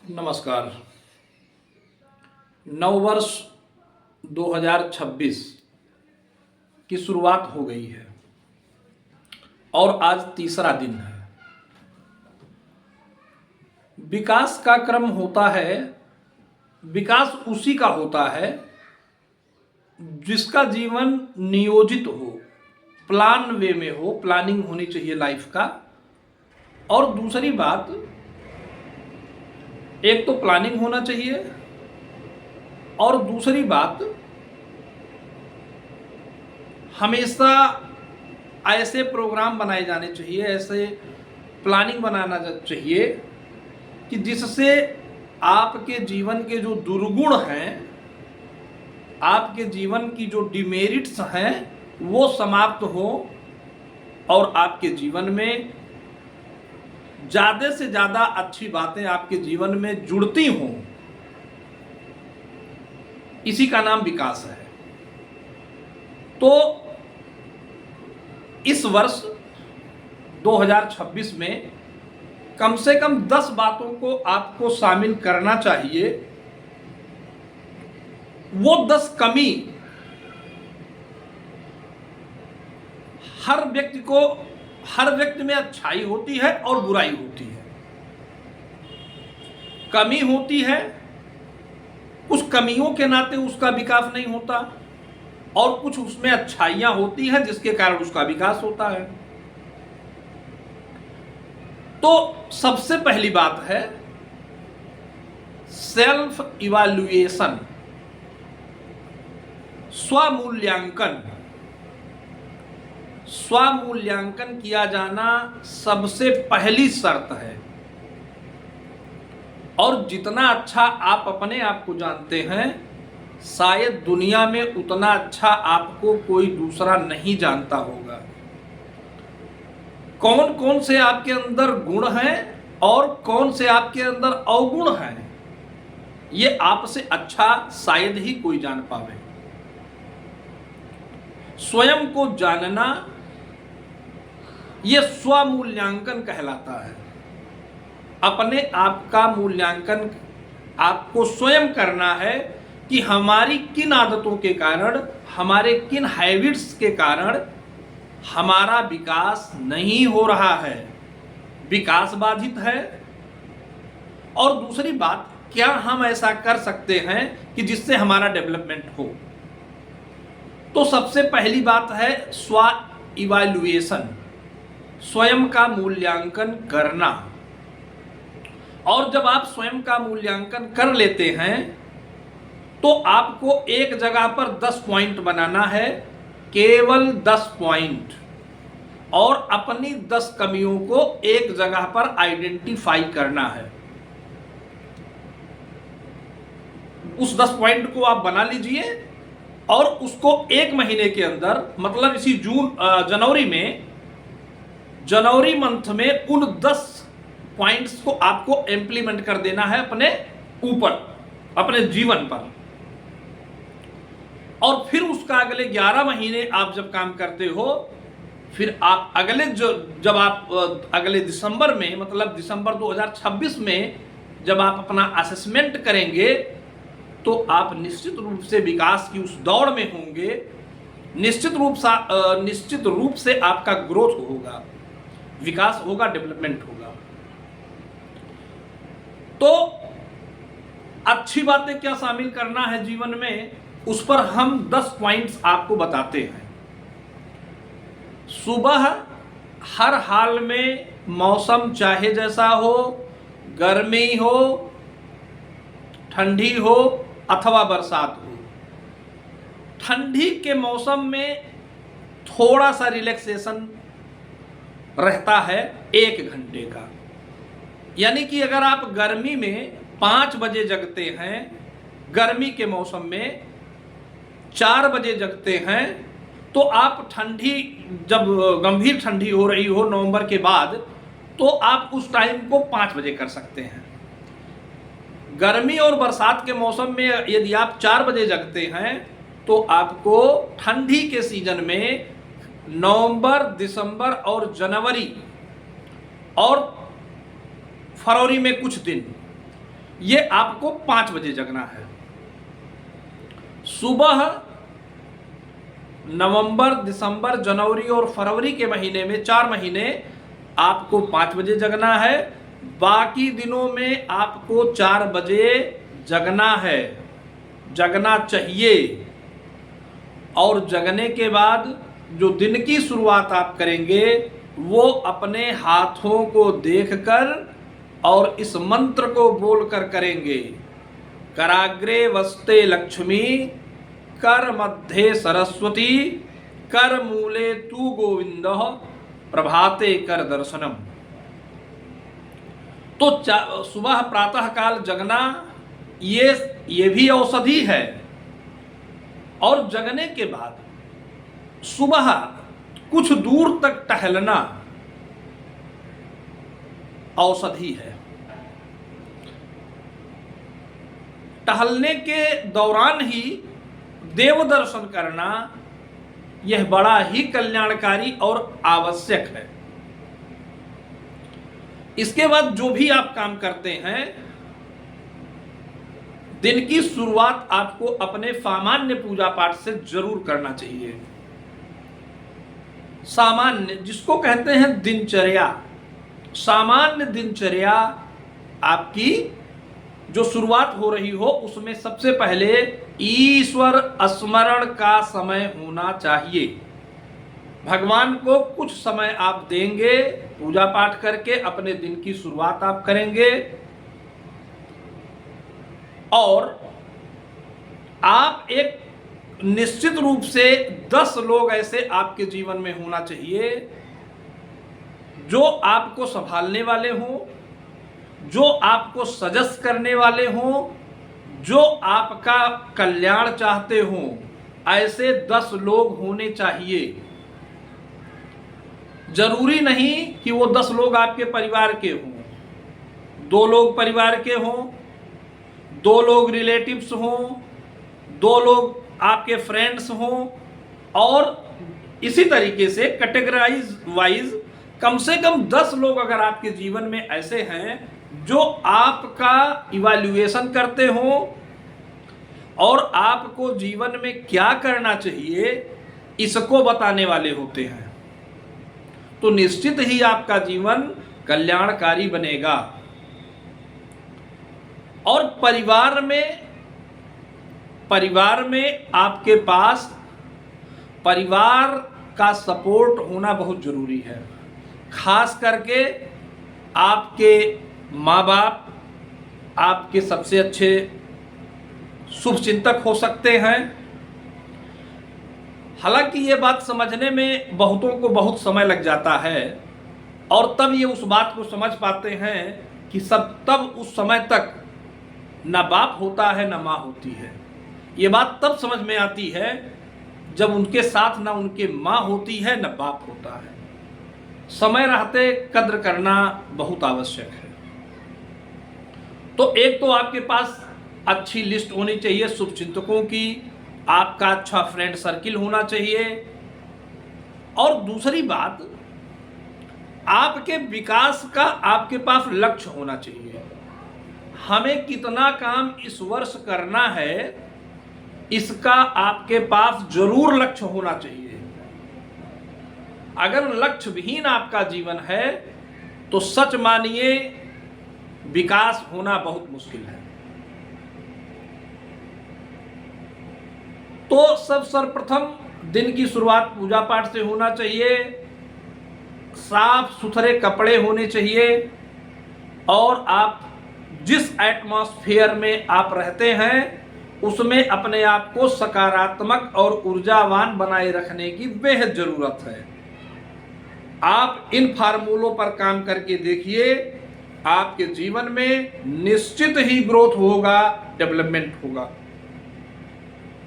नमस्कार। नववर्ष 2026 की शुरुआत हो गई है और आज तीसरा दिन है। विकास का क्रम होता है, विकास उसी का होता है जिसका जीवन नियोजित हो, प्लान वे में हो, प्लानिंग होनी चाहिए लाइफ का। और दूसरी बात, एक तो प्लानिंग होना चाहिए और दूसरी बात, हमेशा ऐसे प्रोग्राम बनाए जाने चाहिए, ऐसे प्लानिंग बनाना चाहिए कि जिससे आपके जीवन के जो दुर्गुण हैं, आपके जीवन की जो डिमेरिट्स हैं, वो समाप्त हो और आपके जीवन में ज़्यादा से ज़्यादा अच्छी बातें आपके जीवन में जुड़ती हों। इसी का नाम विकास है। तो इस वर्ष 2026 में कम से कम 10 बातों को आपको शामिल करना चाहिए। वो 10 कमी हर व्यक्ति में अच्छाई होती है और बुराई होती है। कमी होती है, उस कमियों के नाते उसका विकास नहीं होता, और कुछ उसमें अच्छाइयां होती हैं जिसके कारण उसका विकास होता है। तो सबसे पहली बात है सेल्फ इवैल्यूएशन, स्वमूल्यांकन। स्वमूल्यांकन किया जाना सबसे पहली शर्त है। और जितना अच्छा आप अपने आप को जानते हैं, शायद दुनिया में उतना अच्छा आपको कोई दूसरा नहीं जानता होगा। कौन कौन से आपके अंदर गुण हैं और कौन से आपके अंदर अवगुण हैं, ये आपसे अच्छा शायद ही कोई जान पावे। स्वयं को जानना ये स्वमूल्यांकन कहलाता है। अपने आप का मूल्यांकन आपको स्वयं करना है कि हमारी किन आदतों के कारण, हमारे किन हैबिट्स के कारण हमारा विकास नहीं हो रहा है, विकास बाधित है। और दूसरी बात, क्या हम ऐसा कर सकते हैं कि जिससे हमारा डेवलपमेंट हो। तो सबसे पहली बात है स्व इवैल्यूएशन, स्वयं का मूल्यांकन करना। और जब आप स्वयं का मूल्यांकन कर लेते हैं तो आपको एक जगह पर 10 पॉइंट बनाना है, केवल 10 पॉइंट, और अपनी 10 कमियों को एक जगह पर आइडेंटिफाई करना है। उस 10 पॉइंट को आप बना लीजिए और उसको एक महीने के अंदर, मतलब इसी जनवरी मंथ में उन 10 पॉइंट्स को आपको इंप्लीमेंट कर देना है अपने ऊपर, अपने जीवन पर। और फिर उसका अगले 11 महीने आप जब काम करते हो, फिर आप जब आप अगले दिसंबर में, मतलब दिसंबर 2026 में जब आप अपना असेसमेंट करेंगे, तो आप निश्चित रूप से विकास की उस दौड़ में होंगे। निश्चित रूप से आपका ग्रोथ होगा, विकास होगा, डेवलपमेंट होगा। तो अच्छी बातें क्या शामिल करना है जीवन में, उस पर हम 10 पॉइंट्स आपको बताते हैं। सुबह हर हाल में, मौसम चाहे जैसा हो, गर्मी हो, ठंडी हो अथवा बरसात हो, ठंडी के मौसम में थोड़ा सा रिलैक्सेशन रहता है 1 घंटे का। यानी कि अगर आप गर्मी में 5 बजे जगते हैं, गर्मी के मौसम में 4 बजे जगते हैं, तो आप ठंडी, जब गंभीर ठंडी हो रही हो नवंबर के बाद, तो आप उस टाइम को 5 बजे कर सकते हैं। गर्मी और बरसात के मौसम में यदि आप 4 बजे जगते हैं, तो आपको ठंडी के सीजन में नवंबर, दिसंबर और जनवरी और फरवरी में कुछ दिन, ये आपको 5 बजे जगना है। सुबह नवंबर, दिसंबर, जनवरी और फरवरी के महीने में 4 महीने आपको 5 बजे जगना है। बाकी दिनों में आपको 4 बजे जगना है, जगना चाहिए। और जगने के बाद जो दिन की शुरुआत आप करेंगे वो अपने हाथों को देखकर और इस मंत्र को बोलकर करेंगे। कराग्रे वस्ते लक्ष्मी, कर मध्य सरस्वती, कर मूले तू गोविंद, प्रभाते कर दर्शनम। तो सुबह प्रातः काल जगना ये भी औषधि है। और जगने के बाद सुबह कुछ दूर तक टहलना औषधि है। टहलने के दौरान ही देव दर्शन करना यह बड़ा ही कल्याणकारी और आवश्यक है। इसके बाद जो भी आप काम करते हैं, दिन की शुरुआत आपको अपने सामान्य पूजा पाठ से जरूर करना चाहिए। सामान्य जिसको कहते हैं दिनचर्या, सामान्य दिनचर्या आपकी जो शुरुआत हो रही हो उसमें सबसे पहले ईश्वर स्मरण का समय होना चाहिए। भगवान को कुछ समय आप देंगे, पूजा पाठ करके अपने दिन की शुरुआत आप करेंगे। और आप एक निश्चित रूप से 10 लोग ऐसे आपके जीवन में होना चाहिए जो आपको संभालने वाले हों, जो आपको सजस्ट करने वाले हों, जो आपका कल्याण चाहते हों। ऐसे 10 लोग होने चाहिए। जरूरी नहीं कि वो 10 लोग आपके परिवार के हों, 2 लोग परिवार के हों, 2 लोग रिलेटिव्स हों, 2 लोग आपके फ्रेंड्स हों, और इसी तरीके से कैटेगराइज वाइज कम से कम 10 लोग अगर आपके जीवन में ऐसे हैं जो आपका इवैल्यूएशन करते हों और आपको जीवन में क्या करना चाहिए इसको बताने वाले होते हैं, तो निश्चित ही आपका जीवन कल्याणकारी बनेगा। और परिवार में आपके पास परिवार का सपोर्ट होना बहुत जरूरी है। खास करके आपके माँ बाप आपके सबसे अच्छे शुभचिंतक हो सकते हैं। हालांकि ये बात समझने में बहुतों को बहुत समय लग जाता है और तब ये उस बात को समझ पाते हैं कि तब उस समय तक ना बाप होता है ना माँ होती है। ये बात तब समझ में आती है जब उनके साथ ना उनके माँ होती है ना बाप होता है। समय रहते कद्र करना बहुत आवश्यक है। तो एक तो आपके पास अच्छी लिस्ट होनी चाहिए शुभचिंतकों की, आपका अच्छा फ्रेंड सर्किल होना चाहिए। और दूसरी बात, आपके विकास का आपके पास लक्ष्य होना चाहिए। हमें कितना काम इस वर्ष करना है इसका आपके पास जरूर लक्ष्य होना चाहिए। अगर लक्ष्य विहीन आपका जीवन है तो सच मानिए विकास होना बहुत मुश्किल है। तो सर्वप्रथम दिन की शुरुआत पूजा पाठ से होना चाहिए। साफ सुथरे कपड़े होने चाहिए और आप जिस एटमॉस्फेयर में आप रहते हैं उसमें अपने आप को सकारात्मक और ऊर्जावान बनाए रखने की बेहद जरूरत है। आप इन फार्मूलों पर काम करके देखिए, आपके जीवन में निश्चित ही ग्रोथ होगा, डेवलपमेंट होगा।